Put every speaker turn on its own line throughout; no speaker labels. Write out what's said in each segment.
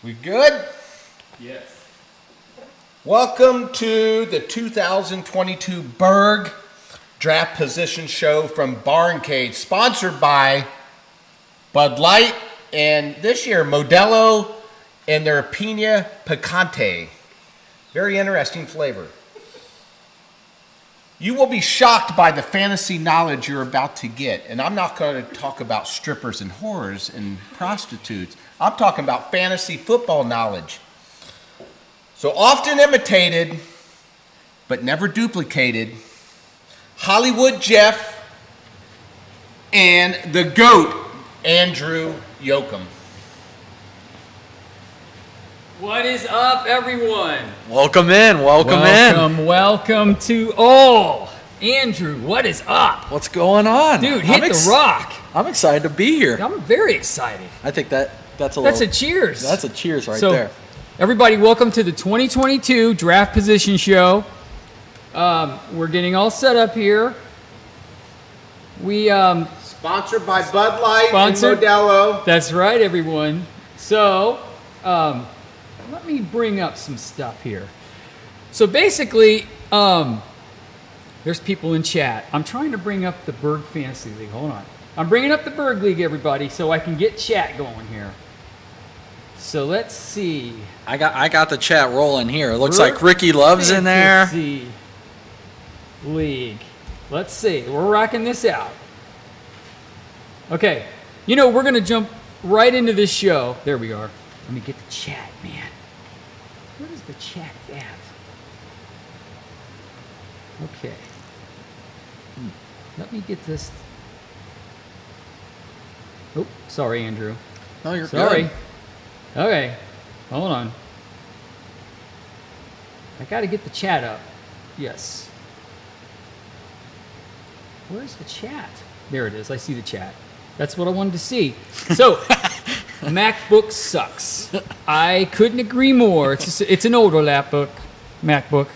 We good?
Yes.
Welcome to the 2022 Burg Draft Position Show from Barncade, sponsored by Bud Light and this year Modelo and their Piña Picante. Very interesting flavor. You will be shocked by the fantasy knowledge you're about to get. And I'm not going to talk about strippers and whores and prostitutes. I'm talking about fantasy football knowledge. So often imitated, but never duplicated, Hollywood Jeff and the GOAT, Andrew Yoakum.
What is up, everyone?
Welcome in.
Welcome to all. Andrew, what is up?
What's going on?
Dude, hit the rock.
I'm excited to be here.
I'm very excited.
I think that's
a cheers.
That's a cheers right there.
Everybody, welcome to the 2022 Draft Position Show. We're getting all set up here. We
Sponsored by Bud Light and Modelo.
That's right, everyone. So, let me bring up some stuff here. So basically, there's people in chat. I'm trying to bring up the Burg Fantasy League. Hold on. I'm bringing up the Burg League, everybody, so I can get chat going here. So let's see.
I got the chat rolling here. It looks like Ricky Love's in there.
Fantasy League. Let's see. We're rocking this out. Okay. You know, we're going to jump right into this show. There we are. Let me get the chat, man. Where is the chat at? Okay. Let me get this. Oh, sorry, Andrew.
No, you're
sorry.
good.
Okay. Hold on. I got to get the chat up. Yes. Where's the chat? There it is. I see the chat. That's what I wanted to see. So, MacBook sucks. I couldn't agree more. It's an older MacBook.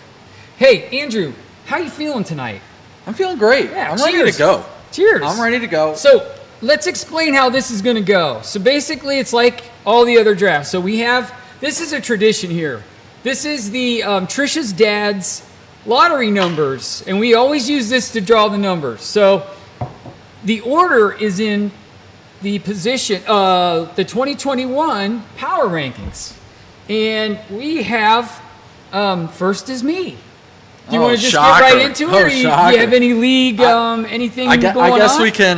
Hey, Andrew, how you feeling tonight?
I'm feeling great.
Yeah,
I'm ready to go.
Cheers.
I'm ready to go.
So, let's explain how this is going to go. So, basically, it's like all the other drafts. So, this is a tradition here. This is the Trisha's dad's lottery numbers, and we always use this to draw the numbers. So, the order is in the position, the 2021 power rankings. And we have, first is me. Do you want to just get right into it? Or do you have any league, anything going on?
I guess we can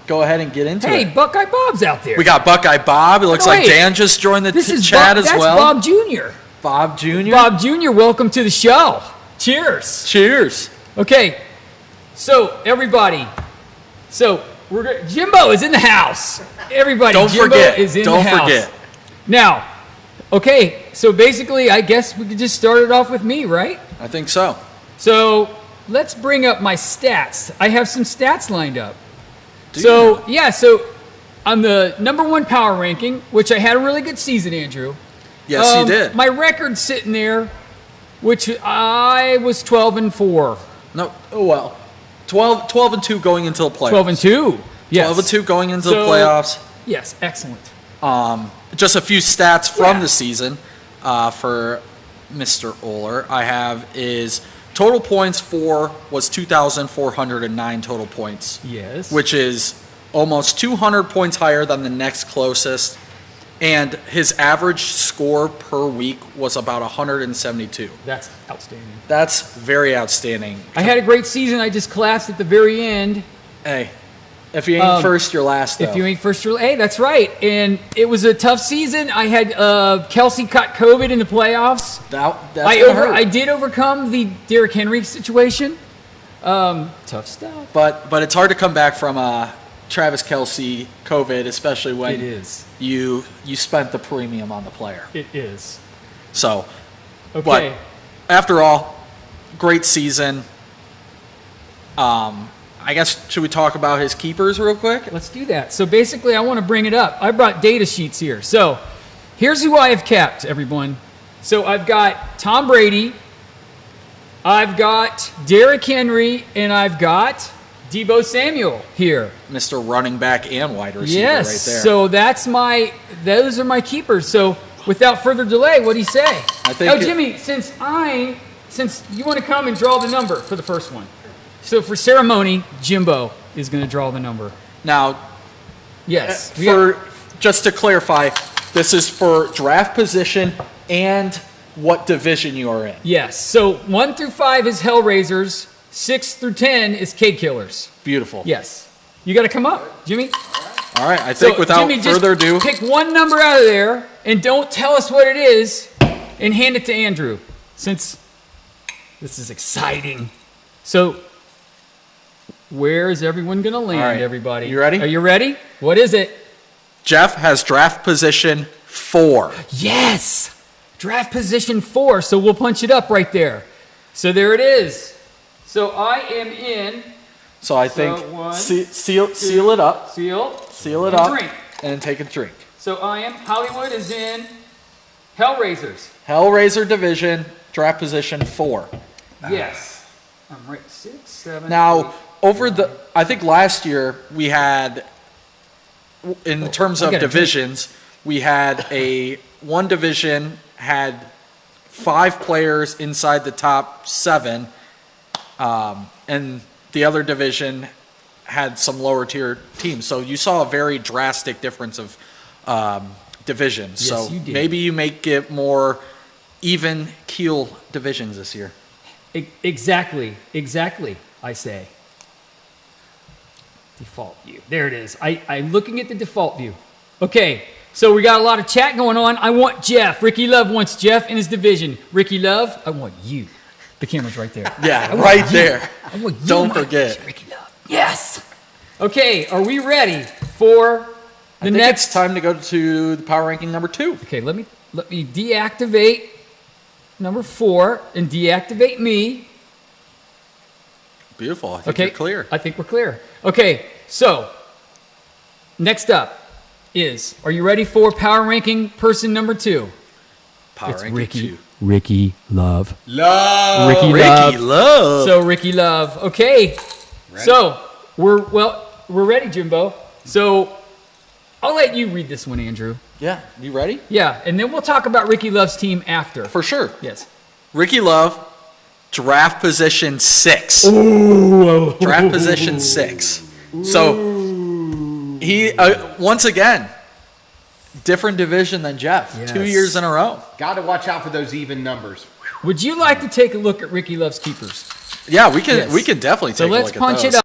go ahead and get into it.
Hey, Buckeye Bob's out there.
We got Buckeye Bob. It looks like Dan just joined the chat as well.
That's Bob Jr.
Bob Jr.?
Bob Jr., welcome to the show. Cheers.
Cheers.
Okay, so everybody, Jimbo is in the house. Everybody, Jimbo is in the house.
Don't forget.
Now, okay, so basically, I guess we could just start it off with me, right?
I think so.
So let's bring up my stats. I have some stats lined up.
So
I'm the number one power ranking, which I had a really good season, Andrew.
Yes, you did.
My record's sitting there, which I was 12-4.
No, oh well. 12-2 going into the playoffs.
12-2. Yes.
12-2 going into the playoffs.
Yes, excellent.
Just a few stats from the season for Mr. Oler. I have is total points was 2,409 total points.
Yes.
Which is almost 200 points higher than the next closest. And his average score per week was about 172.
That's outstanding.
That's very outstanding.
I had a great season. I just collapsed at the very end.
Hey, if you ain't first, you're last, though.
If you ain't first, you're last. Hey, that's right. And it was a tough season. I had Kelsey caught COVID in the playoffs. I did overcome the Derrick Henry situation. Tough stuff.
But it's hard to come back from Travis Kelce COVID, especially when
it is.
You spent the premium on the player.
It is.
So,
okay.
But after all, great season. I guess, should we talk about his keepers real quick?
Let's do that. So basically, I want to bring it up. I brought data sheets here. So here's who I have kept, everyone. So I've got Tom Brady, I've got Derrick Henry, and I've got Deebo Samuel here.
Mr. Running back and wide receiver
right there. So those are my keepers. So without further delay, what do you say?
I think
Oh, Jimmy, since you want to come and draw the number for the first one. So for ceremony, Jimbo is going to draw the number.
Now,
Yes.
just to clarify, this is for draft position and what division you are in.
Yes. So 1 through 5 is Hellraisers. 6 through 10 is Cake Killers.
Beautiful.
Yes. You got to come up, Jimmy.
All right. I think without
Jimmy,
further ado,
pick one number out of there and don't tell us what it is and hand it to Andrew, since this is exciting. So where is everyone going to land,
All right.
everybody?
You ready?
Are you ready? What is it?
Jeff has draft position 4.
Yes! Draft position 4, so we'll punch it up right there. So there it is. So I am in.
So I think
one,
seal it up.
Seal
it
and
up.
drink.
And then take a drink.
So Hollywood is in Hellraisers.
Hellraiser division, draft position 4.
Yes. I'm right. 6, 7.
Now, I think last year we had, in terms of divisions, we had one division had 5 players inside the top 7, and the other division had some lower tier teams. So you saw a very drastic difference of divisions.
Yes,
so
you did.
maybe you make it more even keel divisions this year.
Exactly, I say. Default view. There it is. I'm looking at the default view. Okay, so we got a lot of chat going on. I want Jeff. Ricky Love wants Jeff in his division. Ricky Love, I want you. The camera's right there.
Yeah, right there.
I want you.
Don't
my
forget.
Ricky Love. Yes. Okay, are we ready for
I think it's time to go to the power ranking number 2.
Okay, let me deactivate number 4 and deactivate me.
Beautiful. I think you're clear.
I think we're clear. Okay, so next up is, are you ready for power ranking person number 2?
Power
It's
ranking
Ricky.
2.
Ricky Love.
Love.
Ricky
Ricky
Love.
Love.
So Ricky Love. Okay.
Ready?
So we're ready, Jimbo. So I'll let you read this one, Andrew.
Yeah, you ready?
Yeah, and then we'll talk about Ricky Love's team after.
For sure.
Yes.
Ricky Love, draft position 6.
Ooh.
Draft position 6. So he once again, different division than Jeff.
Yes.
2 years in a row.
Got to watch out for those even numbers.
Would you like to take a look at Ricky Love's keepers?
Yeah, we can
Yes.
we can definitely
So
take a
let's
look at
punch
those.
it up.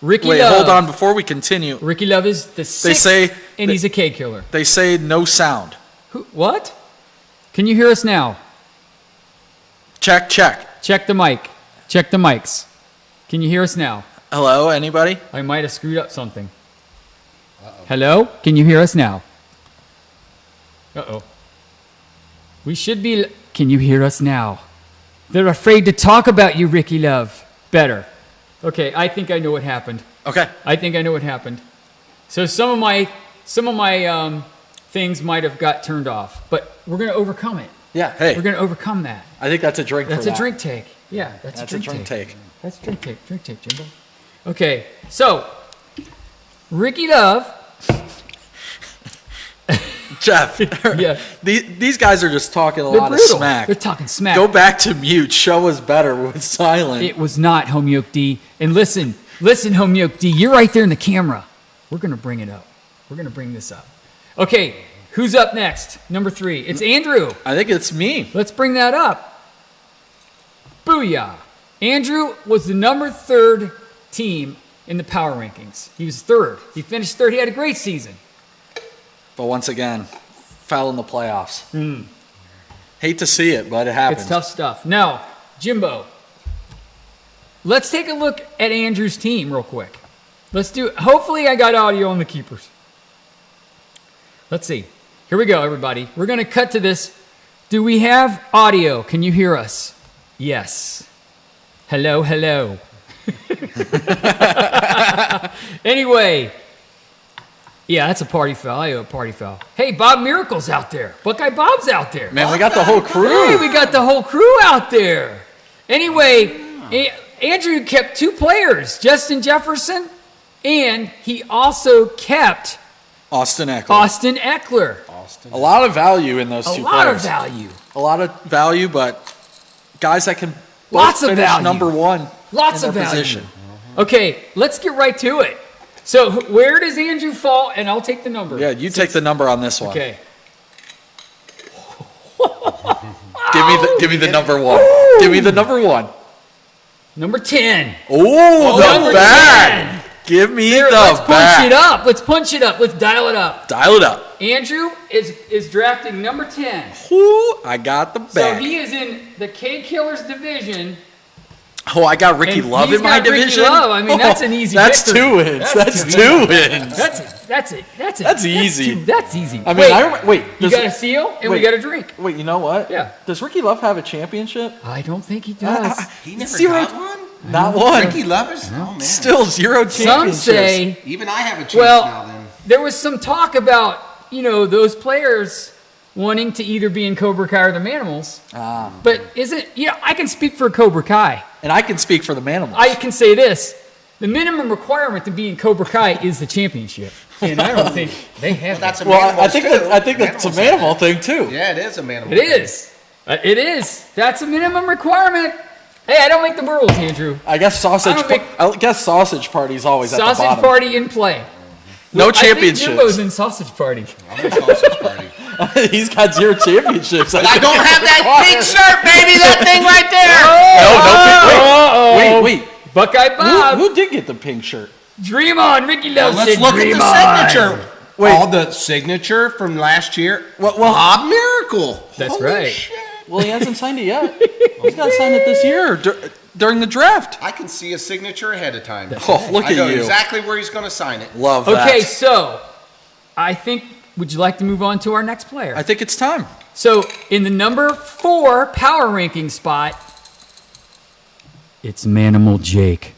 Ricky
Wait,
Love.
hold on. Before we continue,
Ricky Love is the 6th,
say-
and he's a K killer.
they say no sound.
What? Can you hear us now?
Check, check.
Check the mic. Check the mics. Can you hear us now?
Hello, anybody?
I might have screwed up something. Hello? Can you hear us now? Uh-oh. We should be... Can you hear us now? They're afraid to talk about you, Ricky Love. Better. Okay, I think I know what happened.
Okay.
I think I know what happened. So some of my things might have got turned off, but we're going to overcome it.
Yeah. Hey,
We're going to overcome that.
I think that's a drink.
That's
for
a
that.
drink take. Yeah, that's
That's a drink take.
That's drink take. Drink take, Jimbo. Okay, so Ricky Love.
Jeff.
Yeah.
These guys are just talking a
They're
lot
brutal.
of smack.
They're talking smack.
Go back to mute. Show us better with silent.
It was not Homeoke D. And listen, Homeoke D. You're right there in the camera. We're gonna bring it up. We're gonna bring this up. Okay, who's up next? Number 3. It's Andrew.
I think it's me.
Let's bring that up. Booyah. Andrew was the number 3rd team in the power rankings. He was 3rd. He finished 3rd. He had a great season.
But once again, fell in the playoffs. Hate to see it, but it happens.
It's tough stuff. Now, Jimbo, let's take a look at Andrew's team real quick. Let's do it. Hopefully I got audio on the keepers. Let's see. Here we go, everybody. We're going to cut to this. Do we have audio? Can you hear us? Yes. Hello, hello. Anyway. Yeah, that's a party foul. I owe a party foul. Hey, Bob Miracle's out there. Buckeye Bob's out there.
Man, we got the whole crew.
Hey, we got the whole crew out there. Anyway, Andrew kept 2 players, Justin Jefferson, and he also kept
Austin Eckler.
Austin Eckler.
A lot of value in those two players.
A lot of value.
A lot of value, but guys that can both
Lots of
finish
value.
number 1
Lots
in
of
their
value.
position.
Okay, let's get right to it. So where does Andrew fall? And I'll take the number.
Yeah, you take the number on this one.
Okay.
Give me the number 1. Give me the number 1.
Number 10.
Oh,
number
the bag.
10.
Give me
Here,
the
let's punch
bag.
it up. Let's punch it up. Let's dial it up.
Dial it up.
Andrew is drafting number 10.
Ooh, I got the
So
bag.
he is in the K Killers division.
Oh, I got Ricky
And
Love
he's
in my
got Ricky
division.
Love. I mean, that's an easy
That's
victory.
2 wins. That's
That's
2 wins.
That's it.
That's easy.
That's easy.
I mean, wait.
You
does-
got a seal and we
wait.
got a drink.
Wait, you know what?
Yeah.
Does Ricky Love have a championship?
I don't think he does.
He never
Zero-
got one?
Not one.
Ricky Lovers? Oh, man.
Still 0 championships.
Some say,
Even I have a chance
well,
now then.
there was some talk about, those players wanting to either be in Cobra Kai or the Manimals. But I can speak for Cobra Kai.
And I can speak for the Manimals.
I can say this. The minimum requirement to be in Cobra Kai is the championship. And I don't think they have
That's a
that.
well, I
Manimals,
think
too.
I think that's a
Manimals have
Manimal thing too.
Yeah, it is a Manimal.
It is. It is. That's a minimum requirement. Hey, I don't make the rules, Andrew.
I guess sausage.
I don't think-
I guess sausage party's always at the
Sausage
bottom.
party in play.
No
I think
championships.
Jimbo's in sausage party.
I'm a sausage party.
He's got 0 championships.
I don't have that pink shirt, baby. That thing right there.
No, wait.
Buckeye Bob.
Who did get the pink shirt?
Dream on. Ricky Love
Let's
said
look at
dream
the
on.
signature.
Wait.
All the signature from last year.
Well-
Bob Miracle.
That's
Holy
right.
shit.
Well, he hasn't signed it yet. He's got to sign it this year during the draft.
I can see a signature ahead of time.
Oh, look
I
at
know
you.
exactly where he's going to sign it.
Love that.
Okay, so I think, would you like to move on to our next player?
I think it's time.
So in the number 4 power ranking spot, it's Manimal Jake.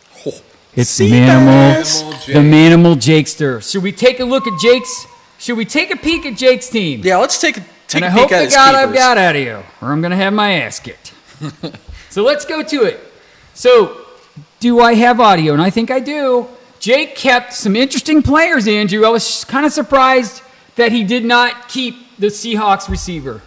It's
See
Manimal,
Manimal Jake.
the Manimal Jakester. Should we take a look at Jake's? Should we take a peek at Jake's team?
Yeah, let's take a
And I
peek
hope
at
to
his
God I've
keepers.
got out of you, or I'm going to have my ass kicked. So let's go to it. So, do I have audio? And I think I do. Jake kept some interesting players, Andrew. I was kind of surprised that he did not keep the Seahawks receiver.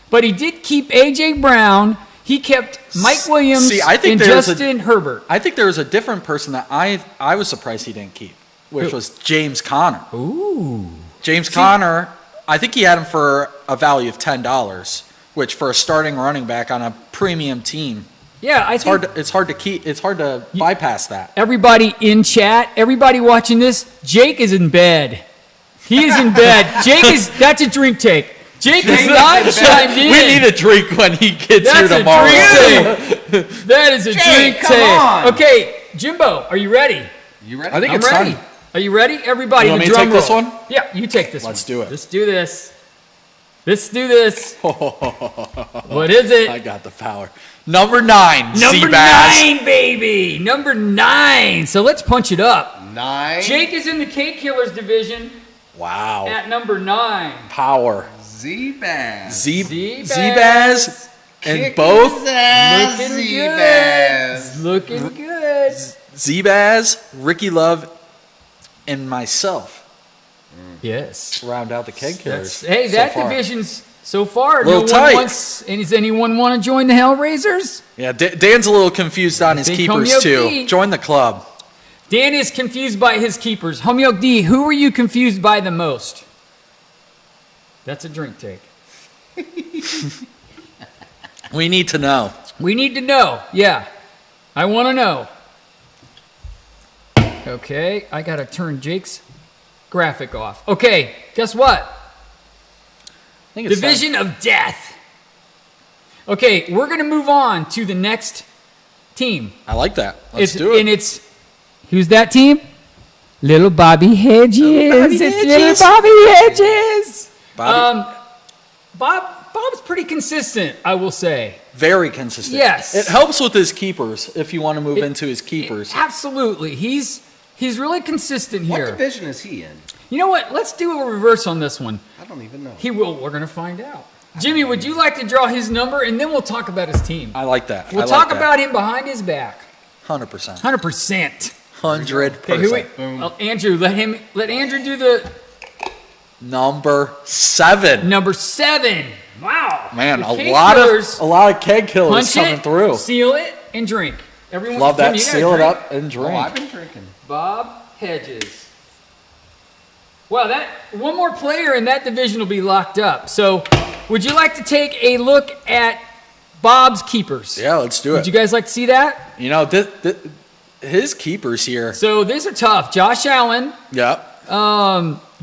But he did keep A.J. Brown. He kept Mike Williams
See, I think
and
there's
Justin Herbert.
I think there was a different person that I was surprised he didn't keep, which
Who?
was James Conner.
Ooh.
James Conner, I think he had him for a value of $10, which for a starting running back on a premium team,
Yeah, I think
it's hard to bypass that.
everybody in chat, everybody watching this, Jake is in bed. He is in bed. That's a drink take. Jake is not chimed in.
We need a drink when he gets
That's
here
a
tomorrow.
drink take. That is a
Jake,
drink
come
take.
on.
Okay, Jimbo, are you ready?
You ready?
I think
I'm
it's
ready.
time.
Are you ready? Everybody,
You want
the
me to
drum
take this
roll.
one?
Yeah, you take this one.
Let's do it.
Let's do this. Let's do this. What is
I
it?
got the power. Number 9,
Number
Seabass.
9, baby. Number 9. So let's punch it up.
9.
Jake is in the K Killers division
Wow.
at number 9.
Power.
Z-Bass.
Z-Bass.
Zebaz and
Kick
both
his ass,
Looking
Z-Bass.
good. Looking good.
Zebaz, Ricky Love, and myself
Yes.
round out the keg killers.
Hey,
so
that
far.
division's so far.
Little
no
tight.
one wants. Does anyone want to join the Hellraisers?
Yeah, Dan's a little confused on his
think
keepers
Homeo
too.
D.
Join the club.
Dan is confused by his keepers. Homeok D, who were you confused by the most? That's a drink take.
We need to know.
We need to know. Yeah. I want to know. Okay, I got to turn Jake's graphic off. Okay, guess what?
I think it's
Division of Death. Okay, we're going to move on to the next team.
I like that. Let's do it.
And it's who's that team? Little Bobby Hedges. Little Bobby Hedges. Bob's pretty consistent, I will say.
Very consistent.
Yes.
It helps with his keepers if you want to move into his keepers.
Absolutely. He's really consistent
What
here.
division is he in?
You know what? Let's do a reverse on this one.
I don't even know.
He will. We're going to find out. Jimmy, would you like to draw his number, and then we'll talk about his team?
I like that.
We'll talk about him behind his back.
100%.
100%.
100%.
Okay, Andrew, let Andrew do the
Number 7.
number 7. Wow.
Man,
The
a
keg
lot
killers
of keg killers
punch
coming
it,
through.
seal it, and drink. Everyone,
Love that.
Jimmy, you gotta
Seal it
drink.
up and drink.
Oh, I've been drinking.
Bob Hedges. Wow, that one more player in that division will be locked up. So, would you like to take a look at Bob's keepers?
Yeah, let's do
Would
it.
you guys like to see that?
You know, his keepers here.
So these are tough. Josh Allen,
Yep.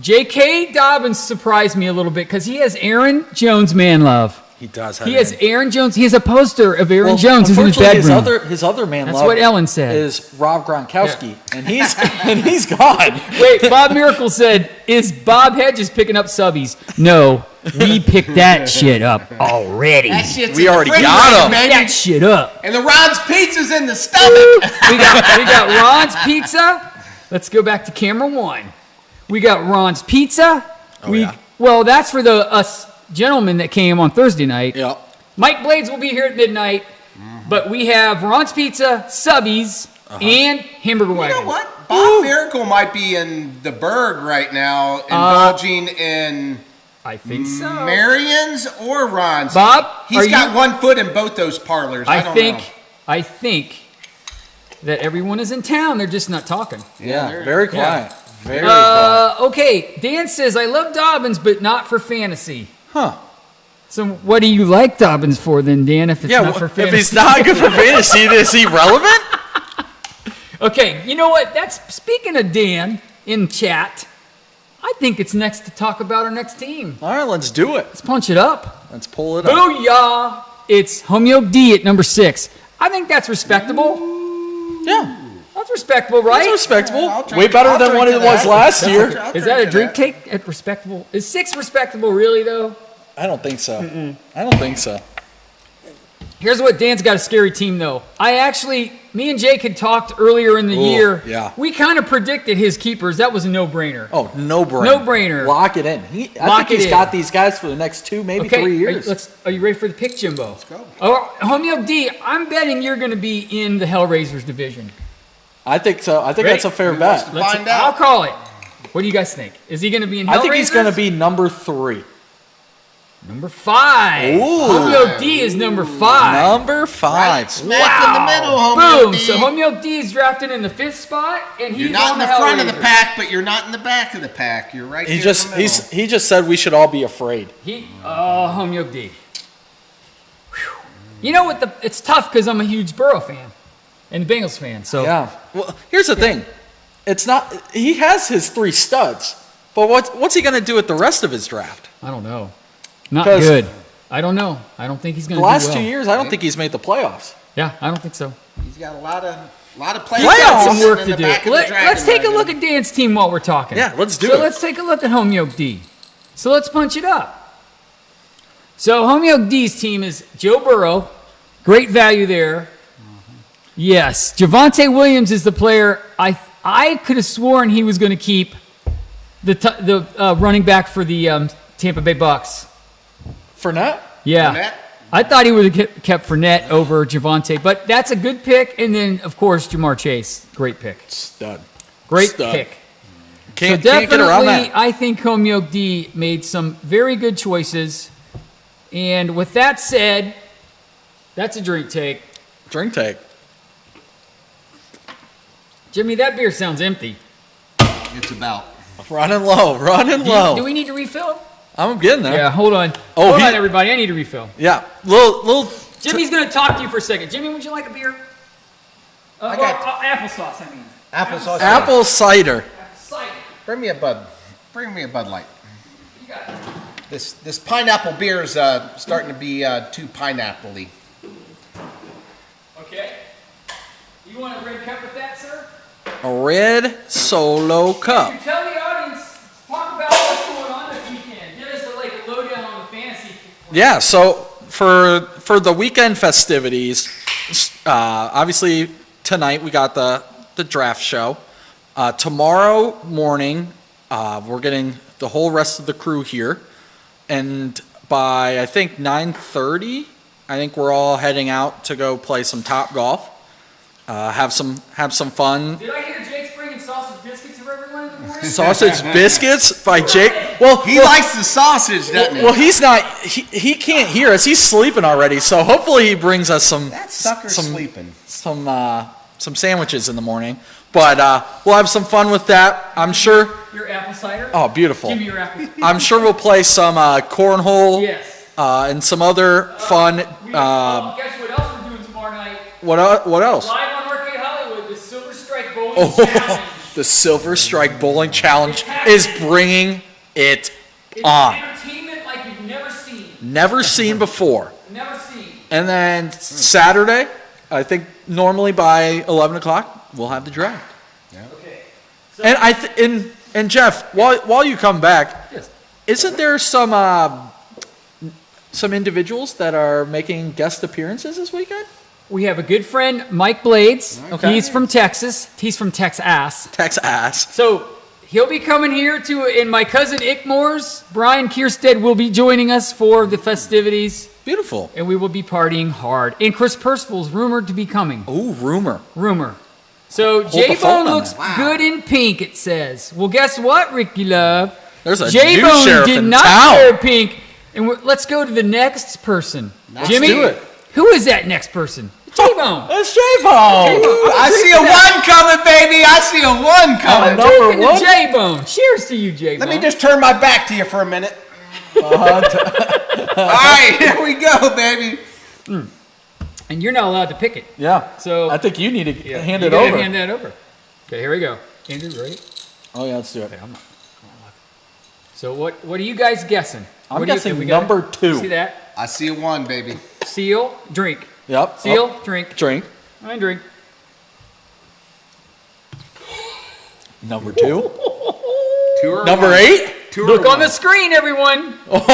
J.K. Dobbins surprised me a little bit because he has Aaron Jones man love.
He does have
He has
him.
Aaron Jones. He has a poster of Aaron
Well,
Jones in his
unfortunately,
bedroom.
his other man
That's
love
what Ellen said.
is Rob Gronkowski, and he's gone.
Wait, Bob Miracle said, "Is Bob Hedges picking up subbies?" No, we picked that shit up already.
That shit's
We
in the
already got
refrigerator,
him.
baby.
That shit up.
And the Ron's Pizza's in the stomach.
We got Ron's Pizza. Let's go back to camera 1. We got Ron's Pizza.
Yeah.
Well, that's for us gentlemen that came on Thursday night.
Yep.
Mike Blades will be here at midnight, but we have Ron's Pizza, Subbies, and Hamburger
You
Wagon.
know what? Bob Miracle might be in the Burg right now, indulging in
I think so.
Marion's or Ron's.
Bob,
He's
are
got
you-
one foot in both those parlors. I don't know.
I think that everyone is in town. They're just not talking.
Yeah. Very quiet. Very quiet.
Okay, Dan says, I love Dobbins, but not for fantasy.
Huh.
So what do you like Dobbins for then, Dan, if it's not for
if
fantasy?
he's not good for fantasy, is he relevant?
Okay, you know what? Speaking of Dan in chat, I think it's next to talk about our next team.
All right, let's do it.
Let's punch it up.
Let's pull it up.
Booyah! It's Homeo D at number 6. I think that's respectable.
Yeah.
That's respectable, right?
That's respectable.
I'll drink
Way
it.
better
I'll
than
drink
what
to
it was
that.
last year.
Is that a drink take at respectable? Is 6 respectable really, though?
I don't think so. I don't think so.
Here's what Dan's got a scary team, though. Me and Jake had talked earlier in the year.
yeah.
We kind of predicted his keepers. That was a no-brainer.
Oh, no brainer.
No brainer.
Lock it in. I
Lock
think
it
he's
in.
got these guys for the next 2, maybe 3 years.
Are you ready for the pick, Jimbo? Let's
go.
Oh, Homeo D, I'm betting you're going to be in the Hellraisers division.
I think so. I think
Ready?
that's a fair
Who wants
bet.
to find out?
I'll call it. What do you guys think? Is he going to be in Hellraisers?
I think he's going to be number 3.
number 5.
Ooh.
Homeo D is number 5.
Number 5.
Smack in the middle, Homeo
Boom.
D.
So Homeo D is drafted in the 5th spot, and he's
You're not
on
in the front of the
Hellraisers.
pack, but you're not in the back of the pack. You're right
He
there
just
in the middle.
he just said we should all be afraid.
Homeo D. Whew. You know what? It's tough because I'm a huge Burrow fan and the Bengals fan. So
Yeah. Well, here's the thing. It's not. He has his 3 studs, but what's he going to do with the rest of his draft?
I don't know. Not
'Cause
good. I don't know. I don't think he's going
The
to do
last
well.
2 years, I don't think he's made the playoffs.
Yeah, I don't think so.
He's got a lot of players.
He's got some
sitting
work
in
to
the
do.
back of the
Let's take a
dragon
look at Dan's team while we're talking.
Yeah, let's do
So
it.
let's take a look at Homeo D. So let's punch it up. So Homeo D's team is Joe Burrow. Great value there. Yes. Javonte Williams is the player I could have sworn he was going to keep the running back for the Tampa Bay Bucks.
Fournette?
Yeah.
Fournette?
I thought he would have kept Fournette over Javonte, but that's a good pick. And then, of course, Jamar Chase. Great pick.
Stud.
Great
Stud.
pick.
Can't
So
get around
definitely,
that.
I think Homeo D made some very good choices. And with that said, that's a drink take.
Drink take.
Jimmy, that beer sounds empty.
It's about.
Running low. Running low.
Do we need to refill?
I'm getting there.
Yeah, hold on.
Oh,
hold on, everybody. I need to refill.
Yeah. Little.
Jimmy's going to talk to you for a second. Jimmy, would you like a beer?
I got-
applesauce, I mean.
Applesauce.
Apple cider.
Cider.
Bring me a Bud. Bring me a Bud Light.
You got it.
This pineapple beer is starting to be too pineapple-y.
Okay. want a red cup with that, sir?
A red Solo Cup.
Tell the audience, talk about what's going on this weekend. Give us a lowdown on the fantasy.
Yeah, so for the weekend festivities, obviously tonight we got the draft show. Tomorrow morning, we're getting the whole rest of the crew here, and by I think 9:30, I think we're all heading out to go play some Top Golf. Have some fun.
Did I hear Jake's bringing sausage biscuits for everyone in the morning?
Sausage biscuits by Jake.
He likes the sausage, doesn't he?
Well, he's not. He can't hear us. He's sleeping already. So hopefully he brings us some.
That sucker's sleeping.
Some sandwiches in the morning. But we'll have some fun with that. I'm sure.
Your apple cider?
Oh, beautiful.
Give me your apple.
I'm sure we'll play some cornhole.
Yes.
And some other fun.
Guess what else we're doing tomorrow night?
What else?
Live on Arcade Hollywood, the Silver Strike Bowling Challenge.
The Silver Strike Bowling Challenge is bringing it on.
It's entertainment like you've never seen.
Never seen before.
Never seen.
And then Saturday, I think normally by 11 o'clock, we'll have the draft.
Yeah.
Okay.
And and Jeff, while you come back,
Yes.
isn't there some individuals that are making guest appearances this weekend?
We have a good friend, Mike Blades.
Okay.
He's from Texas. He's from Texas.
Texas.
So he'll be coming here and my cousin Ickmores, Brian Kierstead, will be joining us for the festivities.
Beautiful.
And we will be partying hard. And Chris Percival's rumored to be coming.
Ooh, rumor.
So
the
J-Bone
phone on
looks
that.
good in pink, it says. Well, guess what, Ricky Love?
There's a new
J-Bone
sheriff
did
in
not
town.
wear pink. And let's go to the next person. Jimmy,
do it.
who is that next person? J-Bone.
It's J-Bone.
I see a one coming, baby. I see a one coming.
Number
Drinking
one.
to J-Bone. Cheers to you, J-Bone.
Let me just turn my back to you for a minute. All right, here we go, baby.
And you're not allowed to pick it.
Yeah.
So
I think you need to hand
you
it
gotta
over.
hand that over. Okay, here we go. Andrew, right?
Oh yeah, let's do it.
So what are you guys guessing?
I'm
What do you
guessing
think? We got
number
it?
2.
See that?
I see a one, baby.
Seal, drink.
Yep.
Seal,
Oh,
drink.
drink.
And drink.
Number 2.
Two or
Number
one.
8.
Two or
Look on
one.
the screen, everyone.
Oh, the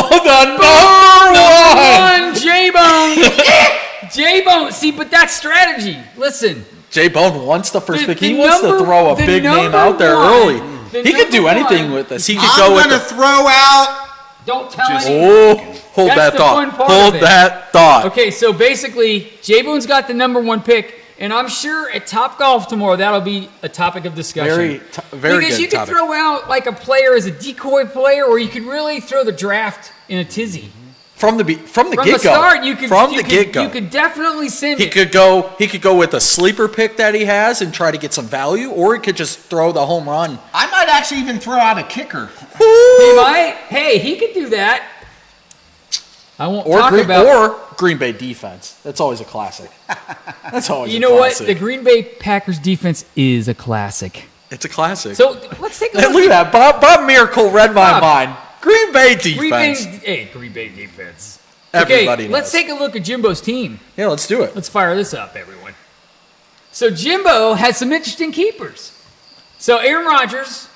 number 1.
J-Bone. J-Bone. See, but that's strategy. Listen.
J-Bone wants the first
The-
pick.
the
He wants to
number-
throw a
the
big name
number
out there
one.
early.
The
He could do
number
anything
one.
with this. He could go
I'm
with
gonna
the.
throw out.
Don't tell
Just-
anyone.
Oh, hold
That's
that
the
thought.
fun part
Hold
of it.
that thought.
Okay, so basically, J-Bone's got the number 1 pick, and I'm sure at Top Golf tomorrow that'll be a topic of discussion.
Very
because
good
you could
topic.
throw out like a player as a decoy player, or you could really throw the draft in a tizzy.
From the
From
get
the
go.
start, you could
From
you
the
could-
get go.
You could definitely send
He
it.
could go with a sleeper pick that he has and try to get some value, or he could just throw the home run.
I might actually even throw out a kicker.
He might. Hey, he could do that. I won't
Or
talk about.
or Green Bay defense. That's always a classic. That's always
You
a
know what?
classic.
The Green Bay Packers defense is a classic.
It's a classic.
So let's take a
Hey,
look.
look at that. Bob Miracle read my
Bob.
mind. Green Bay
Green Bay,
defense.
Green Bay defense.
Everybody
Okay, let's
knows.
take a look at Jimbo's team.
Yeah, let's do it.
Let's fire this up, everyone. So Jimbo has some interesting keepers. So Aaron Rodgers,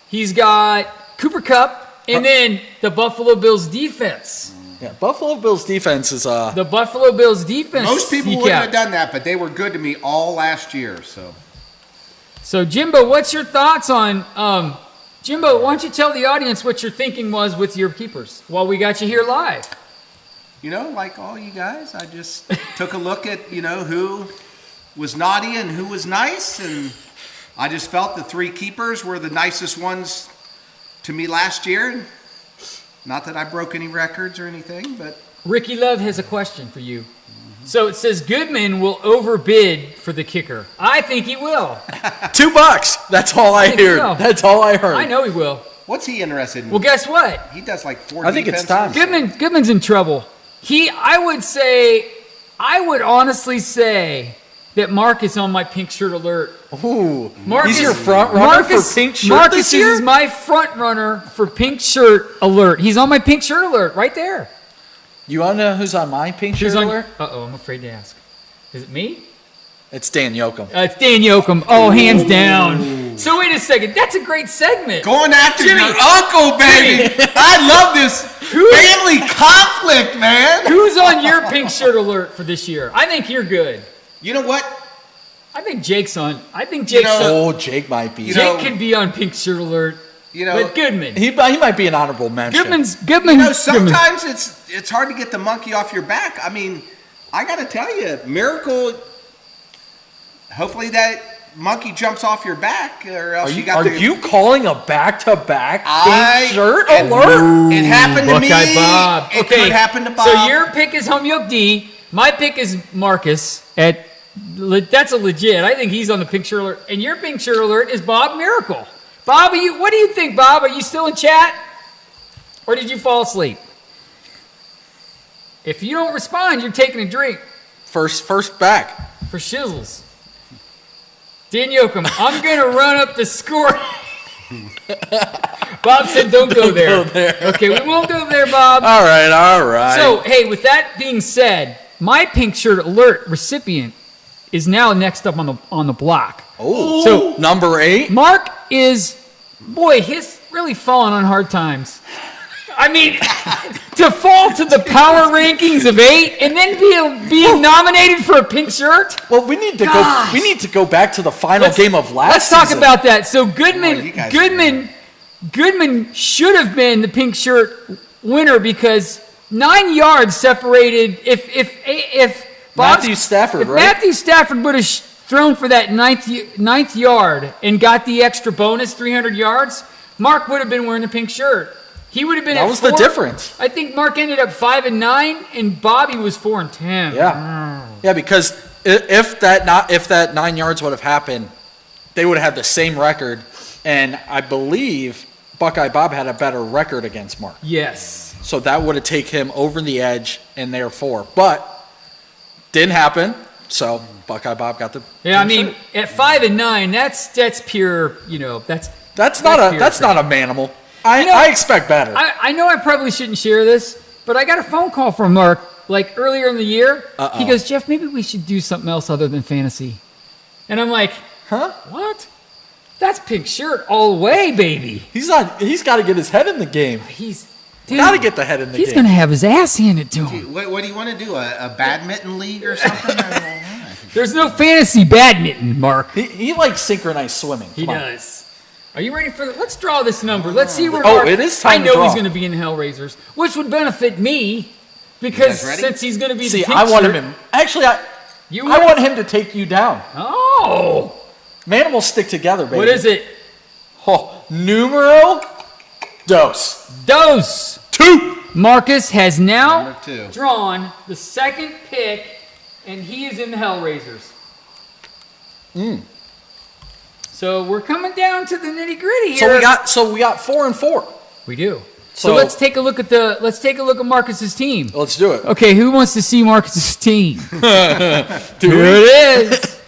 he's got Cooper Kupp, and then the Buffalo Bills defense.
Yeah, Buffalo Bills defense is
The Buffalo Bills defense.
Most people
he
wouldn't have
kept.
done that, but they were good to me all last year. So
So Jimbo, what's your thoughts on Jimbo? Why don't you tell the audience what your thinking was with your keepers while we got you here live?
you know, like all you guys, I just took a look at who was naughty and who was nice, and I just felt the 3 keepers were the nicest ones to me last year. Not that I broke any records or anything, but
Ricky Love has a question for you. So it says Goodman will overbid for the kicker. I think he will.
$2. That's all I
think he
heard.
will.
That's all I heard.
I know he will.
what's he interested in?
Well, guess what?
He does like 4
I think it's
defenses.
time.
Goodman's in trouble. I would honestly say that Mark is on my pink shirt alert.
Ooh,
Marcus,
he's your front runner for pink shirt
Marcus
this year?
is my front runner for pink shirt alert. He's on my pink shirt alert right there.
You want to know who's on my pink shirt
Who's on?
alert?
Uh-oh, I'm afraid to ask. Is it me?
It's Dan Yoakum.
It's Dan Yoakum. Oh, hands down. So wait a second. That's a great segment.
Going after
Jimmy.
your uncle, baby. I love this family conflict, man.
Who's on your pink shirt alert for this year? I think you're good.
You know what?
I think Jake's on. I think Jake's on.
Oh, Jake might be.
Jake could be on pink shirt alert. But Goodman.
He might be an honorable mention.
Goodman.
Sometimes it's hard to get the monkey off your back. I mean, I got to tell you, Miracle. Hopefully that monkey jumps off your back, or else
Are you calling a back-to-back pink shirt alert?
It happened to me.
Buckeye Bob.
It could happen to Bob.
So your pick is Homyoke D. My pick is Marcus. That's a legit. I think he's on the pink shirt alert. And your pink shirt alert is Bob Miracle. Bob, what do you think, Bob? Are you still in chat? Or did you fall asleep? If you don't respond, you're taking a drink.
First back.
For shizzles. Dan Yoakum, I'm going to run up the score. Bob said don't go there. Okay, we won't go there, Bob.
All right.
So, hey, with that being said, my pink shirt alert recipient is now next up on the block.
Oh,
so
number 8.
Mark is, he's really fallen on hard times. I mean, to fall to the power rankings of 8 and then being nominated for a pink shirt.
Well, we need to go. We need to go back to the final game of last season.
Let's talk about that. So Goodman should have been the pink shirt winner because 9 yards separated. If
Matthew Stafford, right?
Matthew Stafford would have thrown for that ninth yard and got the extra bonus 300 yards, Mark would have been wearing the pink shirt. He would have been. That
was 4. The difference.
I think Mark ended up 5 and 9, and Bobby was 4 and 10.
Yeah, because if that 9 yards would have happened, they would have had the same record, and I believe Buckeye Bob had a better record against Mark.
Yes.
So that would have taken him over the edge, and therefore, but didn't happen. So Buckeye Bob got the.
Yeah, I mean, at 5 and 9, that's pure. That's
not a manimal. I expect better.
I know I probably shouldn't share this, but I got a phone call from Mark like earlier in the year. Uh-oh. He goes, Jeff, maybe we should do something else other than fantasy. And I'm like, huh? What? That's pink shirt all the way, baby.
He's got to get his head in the game. Got to get the head in the game.
He's going to have his ass handed to him.
What do you want to do? A badminton league or something?
There's no fantasy badminton, Mark.
He likes synchronized swimming.
He does. Are you ready for let's draw this number. Let's see where Mark,
it is time
I know
to draw.
He's going to be in Hellraisers, which would benefit me because since he's going to be the
I want him. Actually, I want him to take you down.
Oh.
Man, we'll stick together, baby.
What is it?
Oh, numero dos.
2. Marcus has now drawn the second pick, and he is in the Hellraisers. So we're coming down to the nitty gritty here.
So we got 4 and 4.
We do. So let's take a look at Marcus's team.
Let's do it.
Okay, who wants to see Marcus's team? Here it is.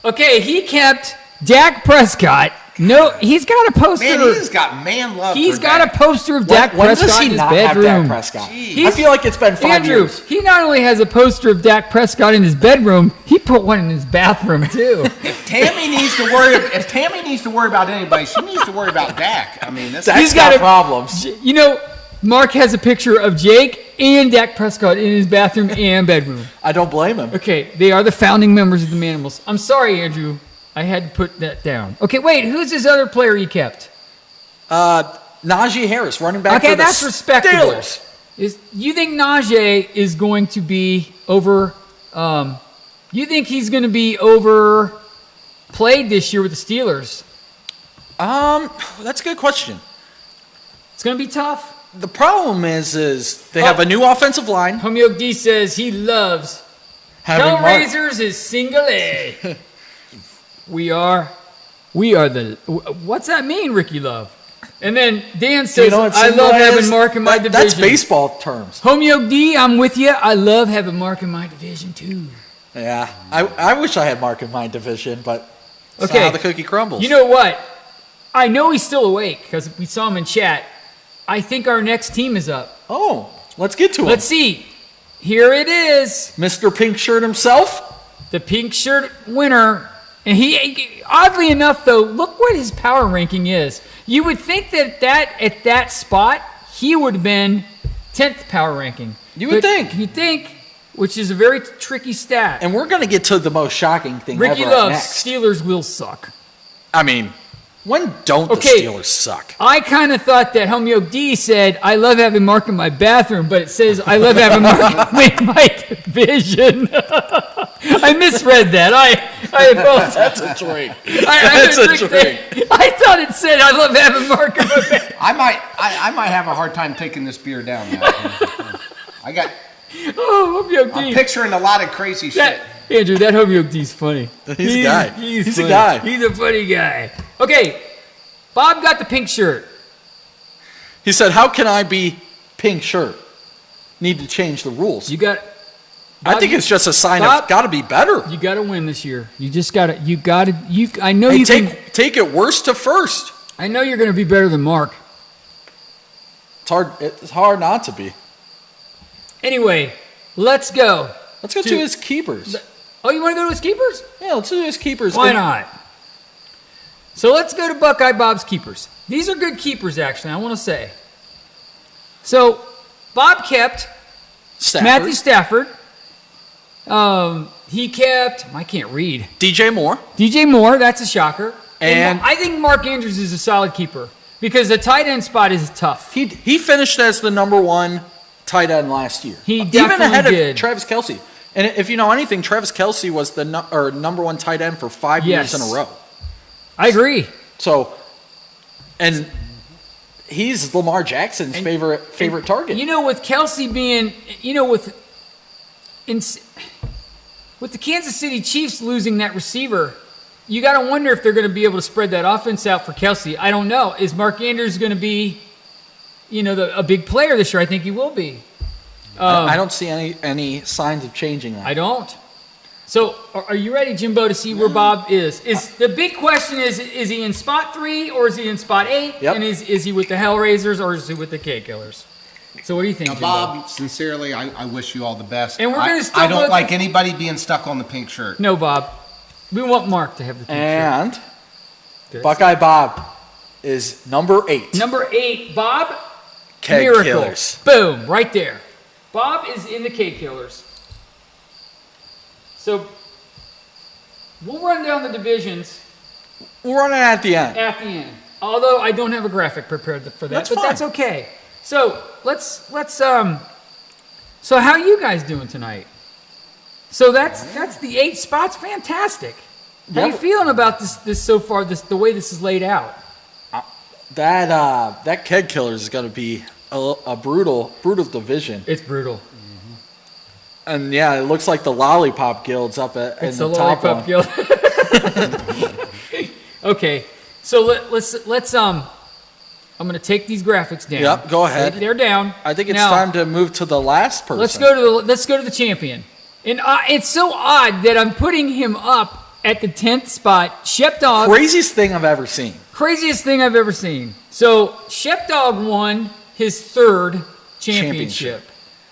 Okay, he kept Dak Prescott. No, he's got a poster.
Man, he's got man love.
He's got a poster of Dak Prescott in his bedroom.
Have Dak Prescott? I feel like it's been 5 years.
He not only has a poster of Dak Prescott in his bedroom, he put one in his bathroom too.
If Tammy needs to worry about anybody, she needs to worry about Dak. I mean,
he's got problems.
You know, Mark has a picture of Jake and Dak Prescott in his bathroom and bedroom.
I don't blame him.
Okay, they are the founding members of the Manimals. I'm sorry, Andrew. I had to put that down. Okay, wait. Who's his other player he kept?
Najee Harris, running back for the
that's respectable.
Steelers.
You think Najee is going to be over? You think he's going to be overplayed this year with the Steelers?
That's a good question.
It's going to be tough.
The problem is they have a new offensive line.
Homyoke D says he loves Hellraisers is single A. We are the. What's that mean, Ricky Love? And then Dan says, I love having Mark in my division.
That's baseball terms.
Homyoke D, I'm with you. I love having Mark in my division, too.
Yeah. I wish I had Mark in my division, but that's not how the cookie crumbles.
You know what? I know he's still awake because we saw him in chat. I think our next team is up.
Oh, let's get to him.
Let's see. Here it is.
Mr. Pink Shirt himself.
the pink shirt winner. And he, oddly enough, though, look what his power ranking is. You would think that at that spot, he would have been 10th power ranking.
You'd think.
Which is a very tricky stat.
And we're going to get to the most shocking thing
Ricky
ever
loves
next.
Steelers will suck.
I mean, when don't the Steelers suck?
I kind of thought that Helmio D said, I love having Mark in my bathroom, but it says, I love having Mark in my division. I misread that. I apologize.
That's a drink.
That's a drink. I thought it said, I love having Mark in my bathroom.
I might have a hard time taking this beer down now.
Helmio D.
I'm picturing a lot of crazy shit.
Andrew, that Helmio D's funny.
He's a guy.
He's
a guy.
He's a funny guy. Okay, Bob got the pink shirt.
He said, how can I be pink shirt? Need to change the rules.
You got.
I think it's just a sign of got to be better.
You got to win this year. You just got to. You got to. I know you can
take it worst to first.
I know you're going to be better than Mark.
It's hard not to be.
Anyway, let's go.
Let's go to his keepers.
Oh, you want to go to his keepers?
Yeah, let's do his keepers.
Why not? So let's go to Buckeye Bob's keepers. These are good keepers, actually, I want to say. So Bob kept Matthew Stafford. He kept, I can't read.
DJ Moore,
that's a shocker. And I think Mark Andrews is a solid keeper because the tight end spot is tough.
He finished as the number 1 tight end last year.
He definitely
even ahead
did.
of Travis Kelce. And if you know anything, Travis Kelce was the number 1 tight end for 5 years in a row.
I agree.
So, and he's Lamar Jackson's favorite target.
You know, with Kelce being, with the Kansas City Chiefs losing that receiver, you got to wonder if they're going to be able to spread that offense out for Kelce. I don't know. Is Mark Andrews going to be, a big player this year? I think he will be.
I don't see any signs of changing that.
I don't. So, are you ready, Jimbo, to see where Bob is? The big question is he in spot 3 or is he in spot 8?
Yep.
And is he with the Hellraisers or is he with the K Killers? So what do you think, Jimbo?
Bob, sincerely, I wish you all the best.
And we're going to still
I don't like anybody being stuck on the pink shirt.
No, Bob. We want Mark to have the pink shirt.
And Buckeye Bob is number 8.
Number 8, Bob.
Keg
Miracle.
Killers.
Boom, right there. Bob is in the K Killers. So we'll run down the divisions.
We'll run it at the end.
Although I don't have a graphic prepared for that,
That's
but
fine.
that's okay. So let's so how are you guys doing tonight? So that's the 8 spots. Fantastic. How you feeling about this so far? The way this is laid out.
That Keg Killers is going to be a brutal division.
It's brutal.
And yeah, it looks like the Lollipop Guild's up in the top one.
Guild. Okay, so let's I'm gonna take these graphics down.
Yep, go ahead.
They're down.
I think it's
Now,
time to move to the last person.
Let's go to the champion. And it's so odd that I'm putting him up at the 10th spot. Shepdog.
Craziest thing I've ever seen.
Craziest thing I've ever seen. So Shepdog won his 3rd championship.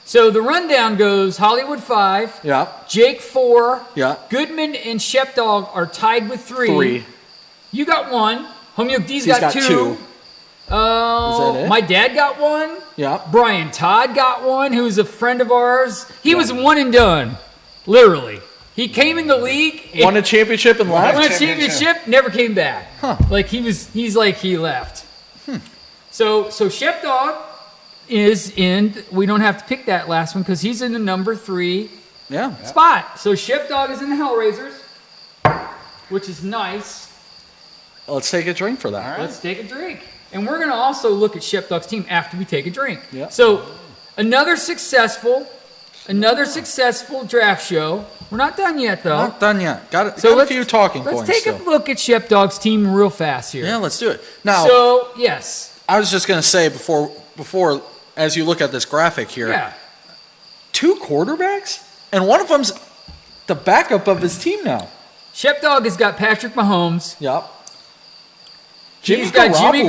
So the rundown goes Hollywood 5.
Yeah.
Jake 4.
Yeah.
Goodman and Shepdog are tied with 3. You got 1. Homeo D's got 2.
Is that it?
My dad got 1.
Yeah.
Brian Todd got 1, who's a friend of ours. He was one and done, literally. He came in the league,
Won a championship and left.
won a championship, never came back.
Huh.
Like he's like he left. So Shepdog is in. We don't have to pick that last one because he's in the number 3 spot. So Shepdog is in the Hellraisers, which is nice.
Let's take a drink for that.
All right.
Let's take a drink. And we're going to also look at Shepdog's team after we take a drink.
Yeah.
So another successful draft show. We're not done yet, though.
Not done yet. Got
So
a few talking
let's
points
take
still.
a look at Shepdog's team real fast here.
Yeah, let's do it. Now,
So, yes.
I was just going to say before, as you look at this graphic here,
Yeah.
2 quarterbacks, and one of them's the backup of his team now.
Shepdog has got Patrick Mahomes.
Yep.
He's got Jimmy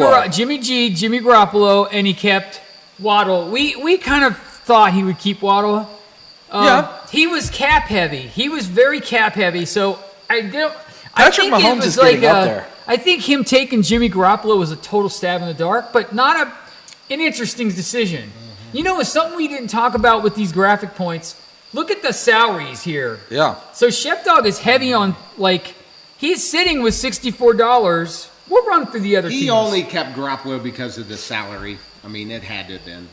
Garoppolo, and he kept Waddle. We kind of thought he would keep Waddle. He was cap heavy. He was very cap heavy. So
Patrick Mahomes is getting up there.
I think him taking Jimmy Garoppolo was a total stab in the dark, but not an interesting decision. Mm-hmm. You know, it's something we didn't talk about with these graphic points. Look at the salaries here.
Yeah.
So Shepdog is heavy on, like, he's sitting with $64. We'll run through the other teams.
He only kept Garoppolo because of the salary. I mean, it had to have been.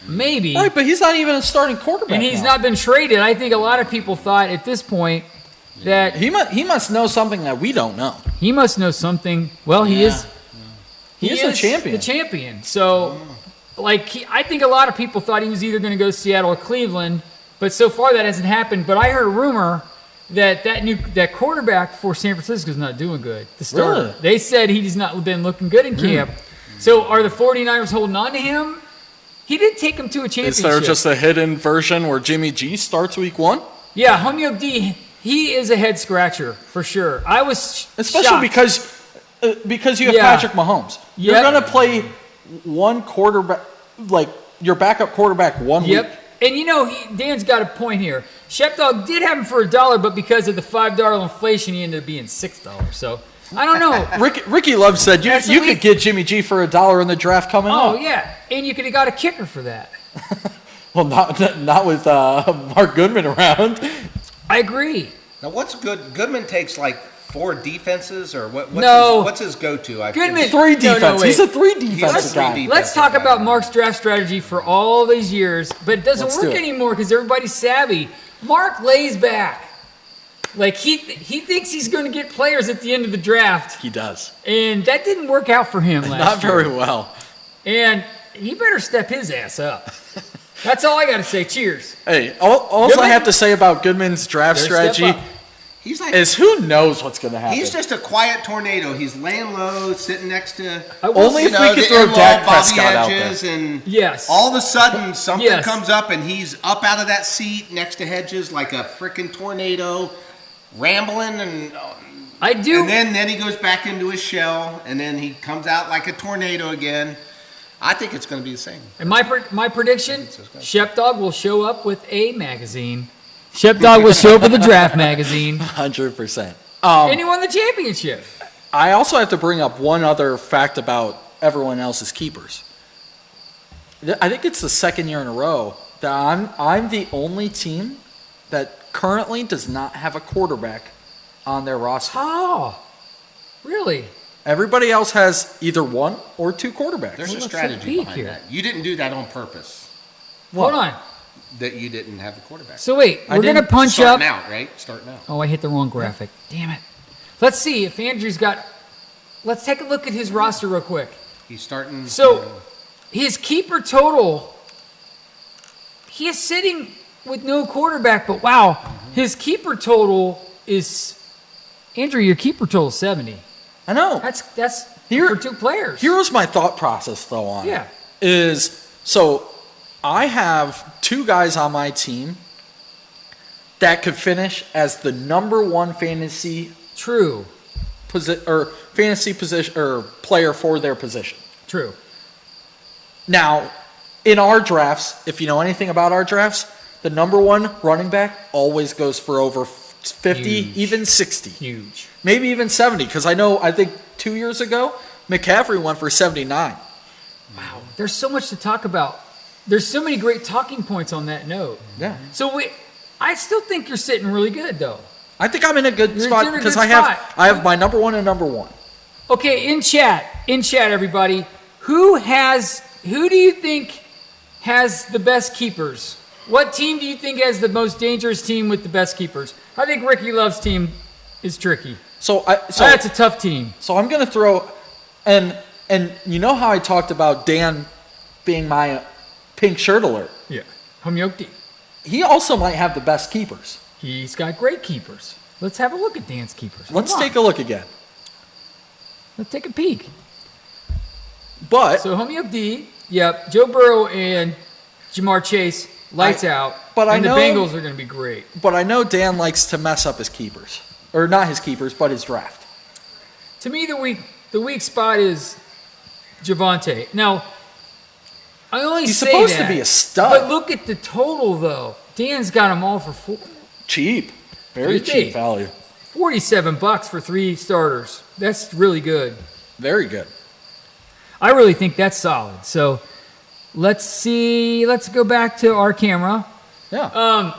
Maybe.
Right, but he's not even a starting quarterback.
And he's
now.
not been traded. I think a lot of people thought at this point that
he must know something that we don't know.
he must know something. Well, he is.
He is the champion.
The champion. So, I think a lot of people thought he was either going to go to Seattle or Cleveland, but so far that hasn't happened. But I heard a rumor that quarterback for San Francisco is not doing good. The starter.
Really?
They said he's not been looking good in camp. So are the 49ers holding on to him? He did take him to a championship.
Is there just a hidden version where Jimmy G starts week 1?
Yeah, Homeo D, he is a head scratcher for sure. I was
especially
shocked.
because you have Patrick Mahomes. You're
Yep.
going to play one quarterback, like your backup quarterback one week.
Yep. And you know, Dan's got a point here. Shepdog did have him for $1, but because of the $5 inflation, he ended up being $6. So I don't know.
Ricky Love said you could get Jimmy G for $1 in the draft coming up.
Oh yeah, and you could have got a kicker for that.
Well, not with Mark Goodman around.
I agree.
Now, what's good? Goodman takes like 4 defenses, or what's his go-to?
Goodman-
3 defense.
wait.
He's a 3
He's
defensive
a
guy.
3
Let's talk
defensive
about
guy.
Mark's draft strategy for all these years, but it doesn't
Let's
work
do it.
anymore because everybody's savvy. Mark lays back. Like he thinks he's going to get players at the end of the draft,
He does.
and that didn't work out for him last
Not
year.
very well.
And he better step his ass up. That's all I got to say. Cheers.
Hey, all I
Goodman?
have to say about Goodman's draft
Better step
strategy
up.
He's like
is who knows what's going to happen.
he's just a quiet tornado. He's laying low, sitting next to
Only if we could
the
throw
emerald
Dak
bobby
Prescott out
edges,
there.
and
Yes.
all of a sudden something
Yes.
comes up and he's up out of that seat next to hedges like a freaking tornado, rambling
I do.
and then he goes back into his shell, and then he comes out like a tornado again. I think it's going to be the same.
And my prediction, Shepdog will show up with a magazine. Shepdog will show up with a draft magazine.
100%.
And he won the championship.
I also have to bring up one other fact about everyone else's keepers. I think it's the second year in a row that I'm the only team that currently does not have a quarterback on their roster.
Oh, really?
Everybody else has either 1 or 2 quarterbacks.
There's a
let's
strategy
take a peek
behind
here.
that. You didn't do that on purpose.
Hold on.
That you didn't have a quarterback.
So wait,
I
we're going to
didn't
punch up.
Starting out, right? Starting out.
Oh, I hit the wrong graphic. Damn it. Let's see if Andrew's got. Let's take a look at his roster real quick.
He's starting.
So his keeper total, he is sitting with no quarterback, but wow, his keeper total is. Andrew, your keeper total is 70.
I know.
That's
Here-
for 2 players.
Here was my thought process, though, on
Yeah.
it. Is, so I have 2 guys on my team that could finish as the number 1 fantasy
True.
position or player for their position.
True.
Now, in our drafts, if you know anything about our drafts, the number 1 running back always goes for over 50,
Huge.
even 60.
Huge.
Maybe even 70, because I think 2 years ago, McCaffrey went for 79.
Wow. There's so much to talk about. There's so many great talking points on that note.
Yeah.
So I still think you're sitting really good, though.
I think I'm in a good
You're
spot
in a
because
good
I
spot.
have my number 1 and number 1.
Okay, in chat, everybody, who do you think has the best keepers? What team do you think has the most dangerous team with the best keepers? I think Ricky Love's team is tricky.
So
That's a tough team.
So I'm gonna throw, and you know how I talked about Dan being my pink shirt alert.
Yeah. Homyokti.
He also might have the best keepers.
He's got great keepers. Let's have a look at Dan's keepers.
Let's
Come on.
take a look again.
Let's take a peek.
But
So Homyokti, yep, Joe Burrow and Jamar Chase, lights out.
but I
and
know-
the Bengals are going to be great.
I know Dan likes to mess up his keepers, or not his keepers, but his draft.
To me, the weak spot is Javante. Now, I only
He's
say
supposed
that,
to be a stud.
But look at the total, though. Dan's got them all for
Cheap. Very cheap value.
$47 for 3 starters. That's really good.
Very good.
I really think that's solid. So let's see. Let's go back to our camera.
Yeah.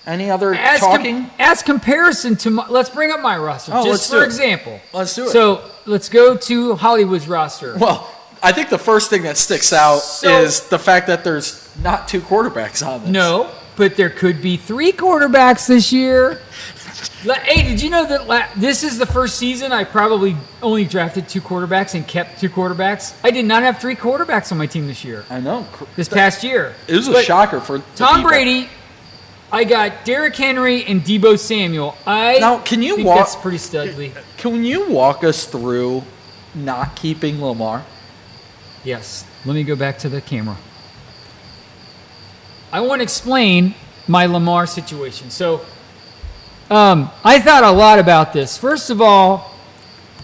Any other talking?
As comparison to let's bring up my roster. Just for example.
Let's do it.
So let's go to Hollywood's roster.
Well, I think the first thing that sticks out is the fact that there's not 2 quarterbacks on this.
No, but there could be 3 quarterbacks this year. Hey, did you know that this is the first season I probably only drafted 2 quarterbacks and kept 2 quarterbacks? I did not have 3 quarterbacks on my team this year.
I know.
This past year.
It was a shocker for
Tom Brady. I got Derrick Henry and Deebo Samuel.
Can you
think that's pretty studly.
Can you walk us through not keeping Lamar?
Yes. Let me go back to the camera. I want to explain my Lamar situation. So, I thought a lot about this. First of all,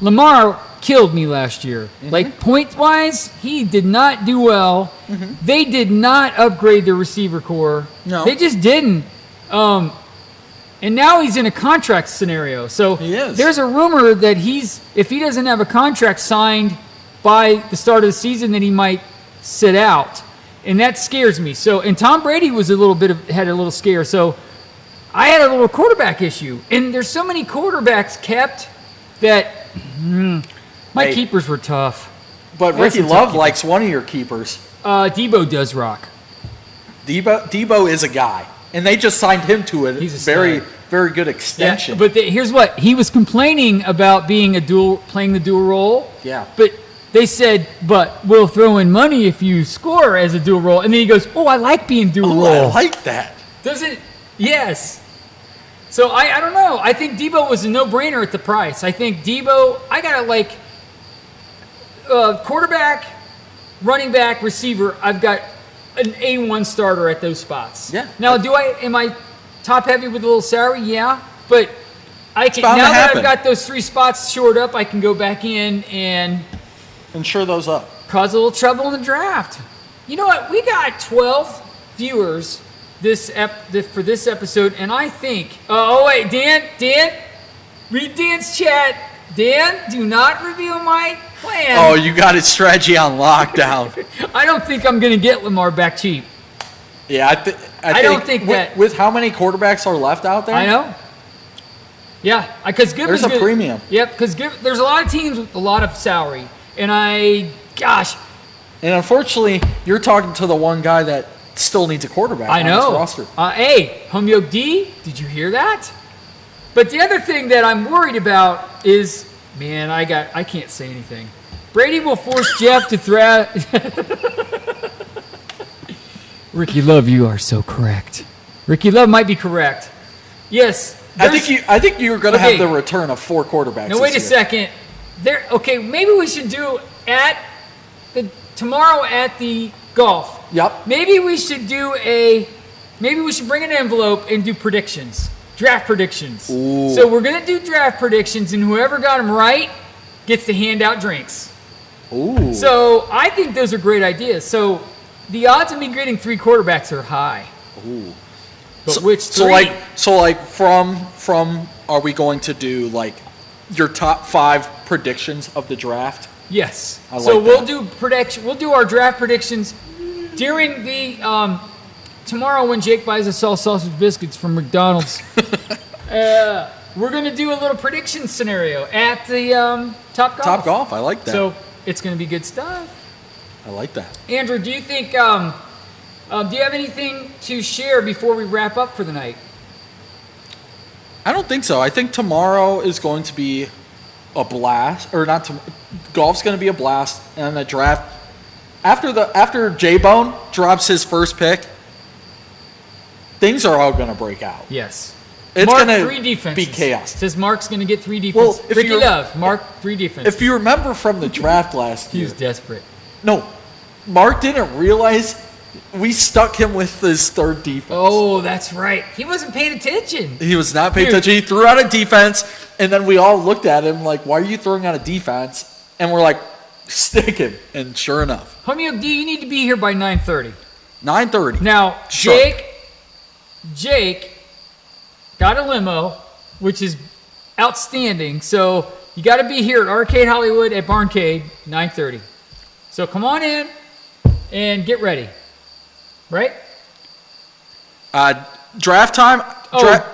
Lamar killed me last year. Mm-hmm. Like, point-wise, he did not do well. Mm-hmm. They did not upgrade their receiver core.
No.
They just didn't. And now he's in a contract scenario. So
he is.
There's a rumor that if he doesn't have a contract signed by the start of the season, then he might sit out. And that scares me. So, and Tom Brady had a little scare. So I had a little quarterback issue. And there's so many quarterbacks kept that my keepers were tough.
But Ricky Love likes one of your keepers.
Deebo does rock.
Deebo is a guy. And they just signed him to a very, very good extension.
Yeah, but here's what. He was complaining about playing the dual role.
Yeah.
But they said, but we'll throw in money if you score as a dual role. And then he goes, I like being dual role.
I like that.
Doesn't? Yes. So I don't know. I think Deebo was a no-brainer at the price. I think Deebo, I got to like quarterback, running back, receiver. I've got an A1 starter at those spots.
Yeah.
Now, am I top heavy with a little salary? Yeah. But I can, now that I've got those 3 spots shored up, I can go back in and
shore those up.
Cause a little trouble in the draft. You know what? We got 12 viewers for this episode, and I think. Oh wait, Dan, read Dan's chat. Dan, do not reveal my plan.
Oh, you got his strategy on lockdown.
I don't think I'm going to get Lamar back cheap.
Yeah, I
don't think that.
With how many quarterbacks are left out there?
I know. Yeah, because
there's a premium.
Yep, because there's a lot of teams with a lot of salary, and And
unfortunately, you're talking to the one guy that still needs a quarterback on his roster.
Hey, Homyo D, did you hear that? But the other thing that I'm worried about is, man, I can't say anything. Brady will force Jeff to throw. Ricky Love, you are so correct. Ricky Love might be correct. Yes.
I think you're going to have the return of 4 quarterbacks.
Now wait a second. Maybe we should do tomorrow at the golf.
Yep.
Maybe we should bring an envelope and do predictions. Draft predictions.
Ooh.
So we're going to do draft predictions, and whoever got them right gets to hand out drinks.
Ooh.
So I think those are great ideas. So the odds of me getting 3 quarterbacks are high.
Ooh.
But which 3?
So from are we going to do like your top 5 predictions of the draft?
Yes.
We'll
do our draft predictions during the tomorrow when Jake buys us all sausage biscuits from McDonald's. We're going to do a little prediction scenario at the Top Golf.
Top Golf, I like that.
So it's going to be good stuff.
I like that.
Andrew, do you think? Do you have anything to share before we wrap up for the night?
I don't think so. I think tomorrow is going to be a blast, or not. Golf's going to be a blast, and the draft after J-Bone drops his first pick, things are all going to break out.
Yes.
It's
Mark,
going
3
to
defenses.
be chaos.
Says Mark's going to get 3 defenses.
Well,
Ricky Love, Mark 3 defenses.
If you remember from the draft last
he
year,
was desperate.
No, Mark didn't realize we stuck him with his 3rd defense.
Oh, that's right. He wasn't paying attention.
He was not paying attention. He threw out a defense, and then we all looked at him like, "Why are you throwing out a defense?" And we're like, "Stick him." And sure enough,
Homie D, you need to be here by 9:30.
9:30.
Now,
Sure.
Jake, Jake got a limo, which is outstanding. So you got to be here at Arcade Hollywood at Barncade, 9:30. So come on in and get ready. Right?
Draft time.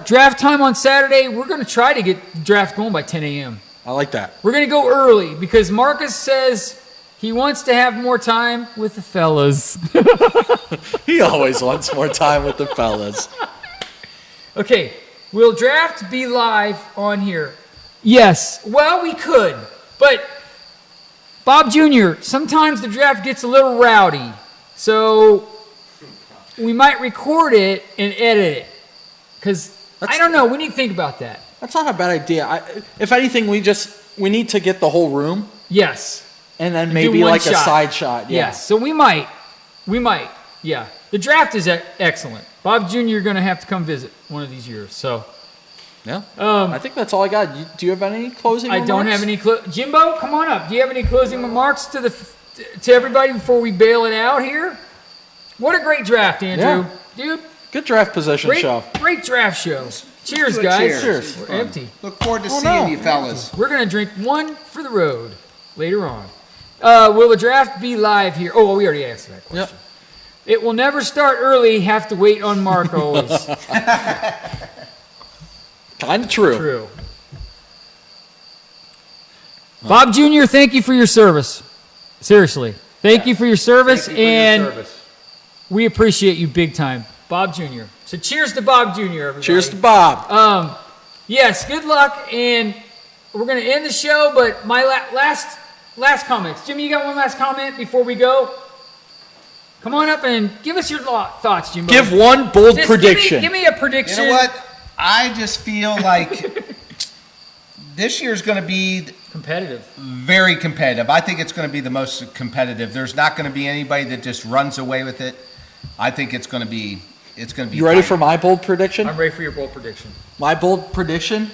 Draft time on Saturday. We're going to try to get the draft going by 10 a.m.
I like that.
We're going to go early because Marcus says he wants to have more time with the fellas.
He always wants more time with the fellas.
Okay, will draft be live on here? Yes. Well, we could, but Bob Jr., sometimes the draft gets a little rowdy, so we might record it and edit it. Because, I don't know, we need to think about that.
That's not a bad idea. If anything, we need to get the whole room.
Yes.
And then
Do
maybe
one
like
shot.
a side shot. Yeah.
Yes, so we might, yeah. The draft is excellent. Bob Jr., you're going to have to come visit one of these years, so.
Yeah. I think that's all I got. Do you have any closing remarks?
I don't have any Jimbo, come on up. Do you have any closing remarks to everybody before we bail it out here? What a great draft, Andrew. Dude.
Good draft position show.
Great draft show. Cheers, guys.
Cheers.
We're empty.
Look forward to seeing you fellas.
We're going to drink one for the road later on. Will the draft be live here? Oh, well, we already answered that question. Yep. It will never start early. Have to wait on Mark always.
Kind of true.
True. Bob Jr., thank you for your service. Seriously. Thank you for your service, we appreciate you big time. Bob Jr. So cheers to Bob Jr., everybody.
Cheers to Bob.
Yes, good luck, and we're going to end the show, but my last comments. Jimmy, you got one last comment before we go? Come on up and give us your thoughts, Jimbo.
Give one bold prediction.
Give me a prediction.
You know what? I just feel like this year's going to be
competitive.
Very competitive. I think it's going to be the most competitive. There's not going to be anybody that just runs away with it. I think it's going to be
You ready for my bold prediction?
I'm ready for your bold prediction.
My bold prediction?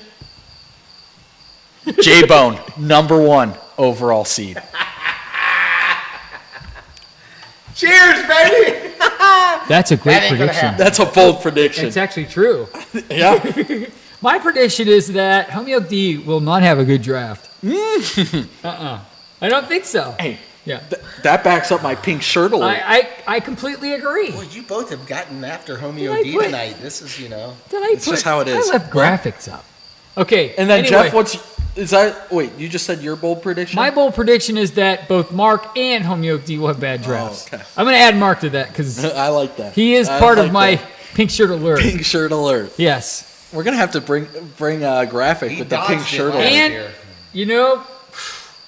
J-Bone, #1 overall seed.
Cheers, baby!
That's a great prediction.
That's a bold prediction.
It's actually true.
Yeah.
My prediction is that Homeo D will not have a good draft. I don't think so.
Hey,
yeah.
That backs up my pink shirt alert.
I completely agree.
Well, you both have gotten after Homeo D tonight. This is,
It's just how it is.
I left graphics up. Okay.
And then
anyway,
Jeff, wait, you just said your bold prediction?
My bold prediction is that both Mark and Homeo D will have bad drafts.
Oh, okay.
I'm going to add Mark to that because
I like that.
He is part of my pink shirt alert.
Pink shirt alert.
Yes.
We're going to have to bring a graphic with the pink shirt alert.
And,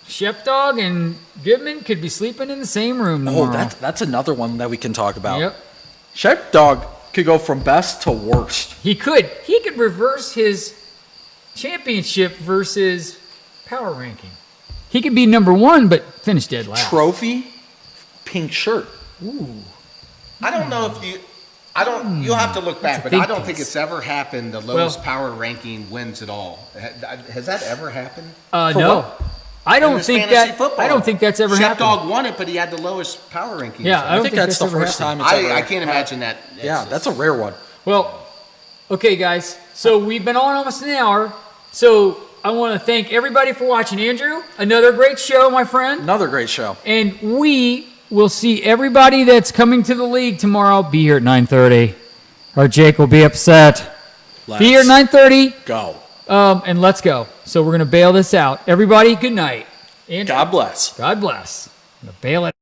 Shepdog and Goodman could be sleeping in the same room tomorrow.
Oh, that's another one that we can talk about.
Yep.
Shepdog could go from best to worst.
He could. He could reverse his championship versus power ranking. He could be #1, but finish dead last.
Trophy, pink shirt.
Ooh.
I don't know if you'll have to look back, but I don't think it's ever happened the lowest power ranking wins it all. Has that ever happened?
No. I don't think that's ever happened.
Shepdog won it, but he had the lowest power ranking.
Yeah,
I think that's the first time it's ever
I can't imagine that.
Yeah, that's a rare one.
Well, okay, guys. So we've been on almost an hour. So I want to thank everybody for watching. Andrew, another great show, my friend.
Another great show.
And we will see everybody that's coming to the league tomorrow. Be here at 9:30, or Jake will be upset. Be here at 9:30.
Go.
And let's go. So we're going to bail this out. Everybody, good night. Andrew,
God bless.
God bless. I'm going to bail it